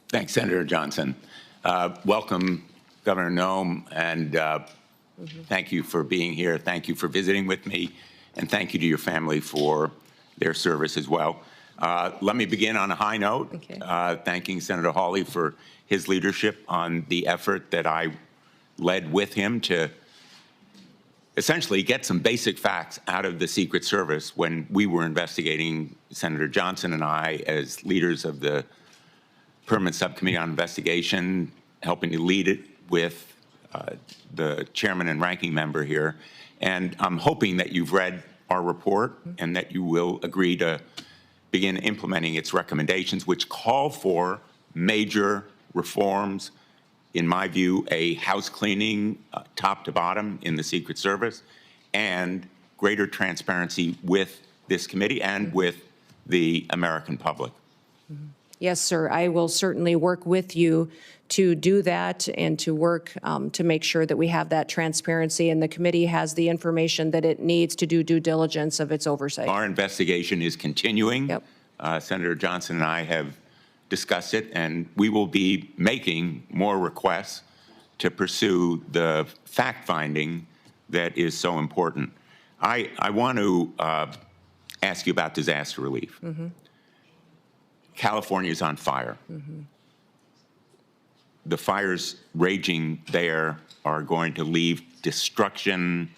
Thanks, Senator Johnson. Welcome, Governor Noem, and thank you for being here. Thank you for visiting with me, and thank you to your family for their service as well. Let me begin on a high note, thanking Senator Hawley for his leadership on the effort that I led with him to essentially get some basic facts out of the Secret Service when we were investigating, Senator Johnson and I, as leaders of the Permanent Subcommittee on Investigation, helping to lead it with the chairman and ranking member here. And I'm hoping that you've read our report and that you will agree to begin implementing its recommendations, which call for major reforms, in my view, a house cleaning top to bottom in the Secret Service, and greater transparency with this committee and with the American public. Yes, sir. I will certainly work with you to do that and to work to make sure that we have that transparency and the committee has the information that it needs to do due diligence of its oversight. Our investigation is continuing. Yep. Senator Johnson and I have discussed it, and we will be making more requests to pursue the fact-finding that is so important. I want to ask you about disaster relief. California is on fire. The fires raging there are going to leave destruction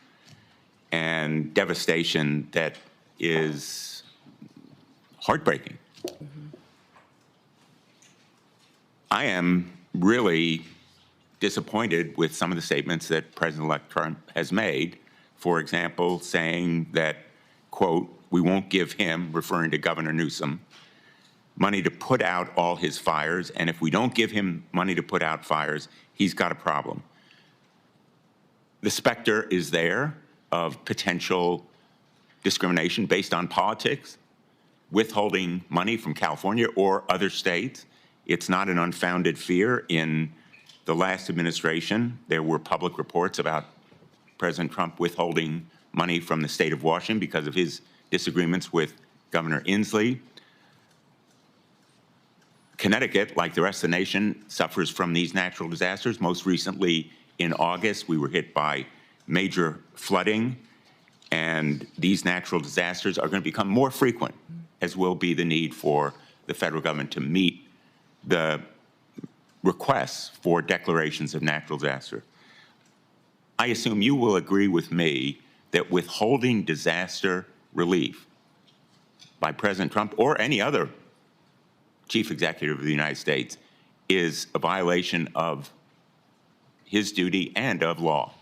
and devastation that is heartbreaking. I am really disappointed with some of the statements that President-elect Trump has made. For example, saying that, quote, we won't give him, referring to Governor Newsom, money to put out all his fires, and if we don't give him money to put out fires, he's got a problem. The specter is there of potential discrimination based on politics, withholding money from California or other states. It's not an unfounded fear. In the last administration, there were public reports about President Trump withholding money from the state of Washington because of his disagreements with Governor Inslee. Connecticut, like the rest of the nation, suffers from these natural disasters. Most recently, in August, we were hit by major flooding, and these natural disasters are going to become more frequent, as will be the need for the federal government to meet the requests for declarations of natural disaster. I assume you will agree with me that withholding disaster relief by President Trump or any other chief executive of the United States is a violation of his duty and of law.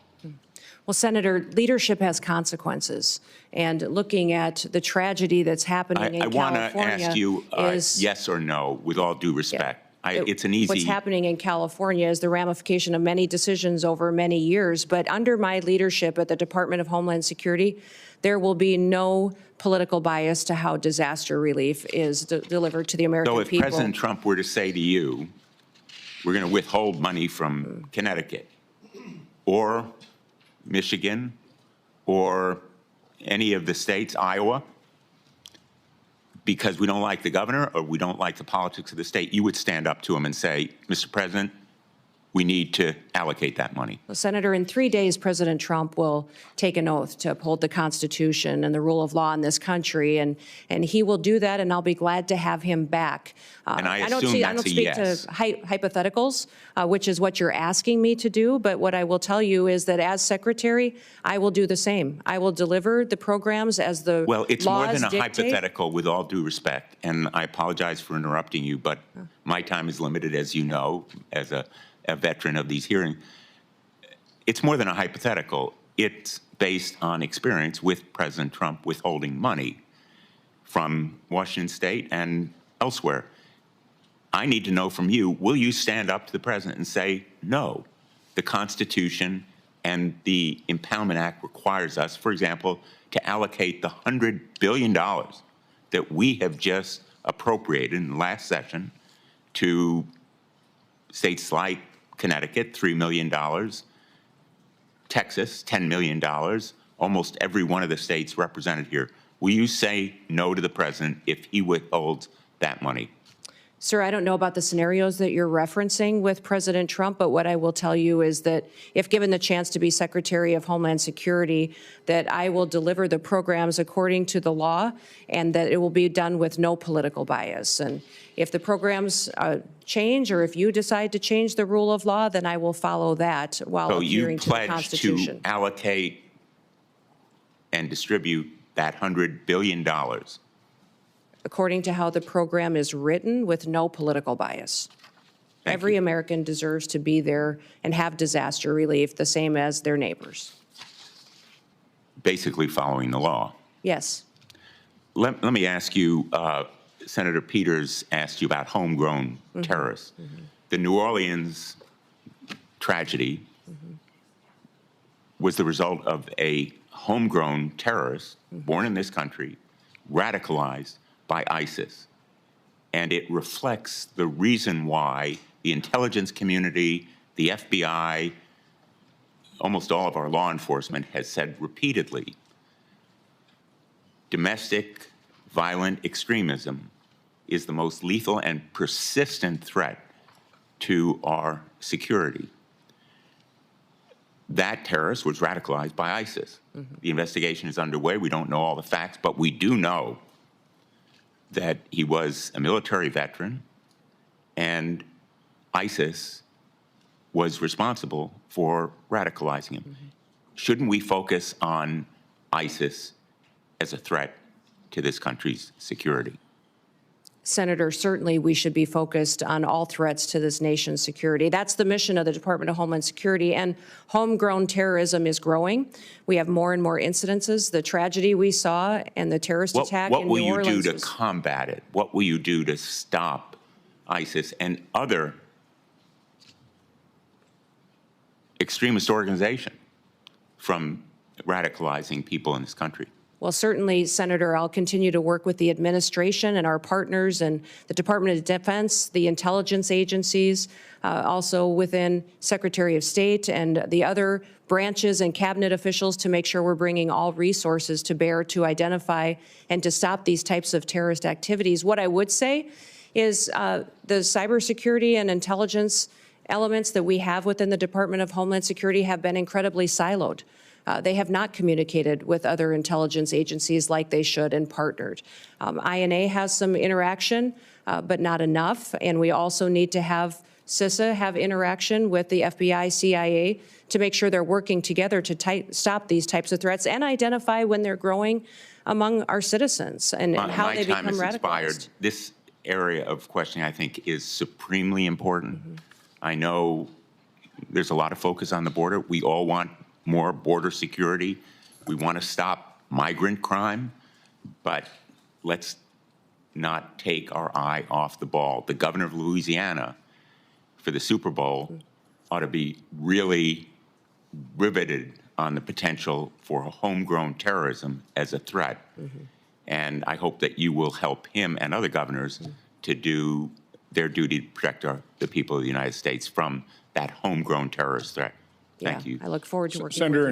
Well, Senator, leadership has consequences. And looking at the tragedy that's happening in California, I want to ask you yes or no, with all due respect. It's an easy... What's happening in California is the ramification of many decisions over many years. But under my leadership at the Department of Homeland Security, there will be no political bias to how disaster relief is delivered to the American people. So if President Trump were to say to you, we're going to withhold money from Connecticut or Michigan or any of the states, Iowa, because we don't like the governor or we don't like the politics of the state, you would stand up to him and say, Mr. President, we need to allocate that money. Well, Senator, in 3 days, President Trump will take an oath to uphold the Constitution and the rule of law in this country, and he will do that, and I'll be glad to have him back. And I don't speak yes. to hypotheticals, which is what you're asking me to do, but what I will tell you is that as Secretary, I will do the same. I will deliver the programs as the Well, it's laws more than a dictate. hypothetical, with all due respect, and I apologize for interrupting you, but my time is limited, as you know, as a veteran of these hearings. It's more than a hypothetical. It's based on experience with President Trump withholding money from Washington State and elsewhere. I need to know from you, will you stand up to the President and say, no, the Constitution and the Impoundment Act requires us, for example, to allocate the $100 billion that we have just appropriated in the last session to states like Connecticut, $3 million, Texas, $10 million, almost every one of the states represented here. Will you say no to the President if he withholds that money? Sir, I don't know about the scenarios that you're referencing with President Trump, but what I will tell you is that if given the chance to be Secretary of Homeland Security, that I will deliver the programs according to the law and that it will be done with no political bias. And if the programs change, or if you decide to change the rule of law, then I will follow that while So you adhering to the pledge Constitution. to allocate and distribute that $100 billion. According to how the program is written, with no political bias. Thank Every you. American deserves to be there and have disaster relief the same as their neighbors. Basically following the law. Yes. Let me ask you, Senator Peters asked you about homegrown terrorists. The New Orleans tragedy was the result of a homegrown terrorist born in this country, radicalized by ISIS. And it reflects the reason why the intelligence community, the FBI, almost all of our law enforcement has said repeatedly, domestic violent extremism is the most lethal and persistent threat to our security. That terrorist was radicalized by ISIS. The investigation is underway. We don't know all the facts, but we do know that he was a military veteran, and ISIS was responsible for radicalizing him. Shouldn't we focus on ISIS as a threat to this country's security? Senator, certainly we should be focused on all threats to this nation's security. That's the mission of the Department of Homeland Security, and homegrown terrorism is growing. We have more and more incidences. The tragedy we saw and the terrorist attack in New Orleans. What will you do to combat it? What will you do to stop ISIS and other extremist organizations from radicalizing people in this country? Well, certainly, Senator, I'll continue to work with the administration and our partners and the Department of Defense, the intelligence agencies, also within Secretary of State and the other branches and cabinet officials to make sure we're bringing all resources to bear to identify and to stop these types of terrorist activities. What I would say is the cybersecurity and intelligence elements that we have within the Department of Homeland Security have been incredibly siloed. They have not communicated with other intelligence agencies like they should and partnered. INA has some interaction, but not enough. And we also need to have CISA have interaction with the FBI, CIA to make sure they're working together to stop these types of threats and identify when they're growing among our citizens and how they become radicalized. Expired. This area of questioning, I think, is supremely important. I know there's a lot of focus on the border. We all want more border security. We want to stop migrant crime, but let's not take our eye off the ball. The governor of Louisiana for the Super Bowl ought to be really riveted on the potential for homegrown terrorism as a threat. And I hope that you will help him and other governors to do their duty to protect the people of the United States from that homegrown terrorist threat. Thank you. I look forward to working with Senator, you.